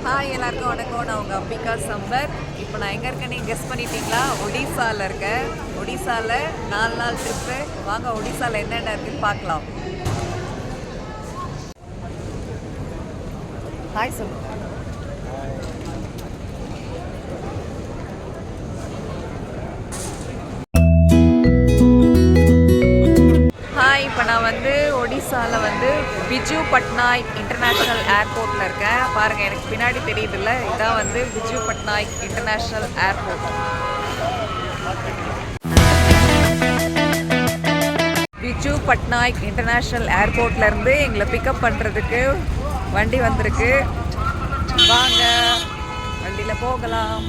Hi எல்லாருக்கும் வணக்கம். நான் உங்கள் அம்பிகா சம்பர். இப்போ நான் எங்கே இருக்கேன்னு கெஸ் பண்ணிட்டீங்களா? ஒடிசாவில் இருக்கேன். ஒடிசாவில் 4 நாள் ட்ரிப்பு. வாங்க ஒடிசாவில் என்னென்ன இருக்குன்னு பார்க்கலாம். ஹாய் சொல்லு. இப்போ நான் ஒடிசாவில் பிஜு பட்நாயக் இன்டர்நேஷ்னல் ஏர்போர்ட்டில் இருக்கேன். பாருங்கள், எனக்கு பின்னாடி தெரியுதுல்ல, இதான் Biju Patnaik international airport. Biju Patnaik international ஏர்போர்ட்லேருந்து எங்களை பிக்கப் பண்ணுறதுக்கு வண்டி வந்திருக்கு. வாங்க வண்டியில் போகலாம்.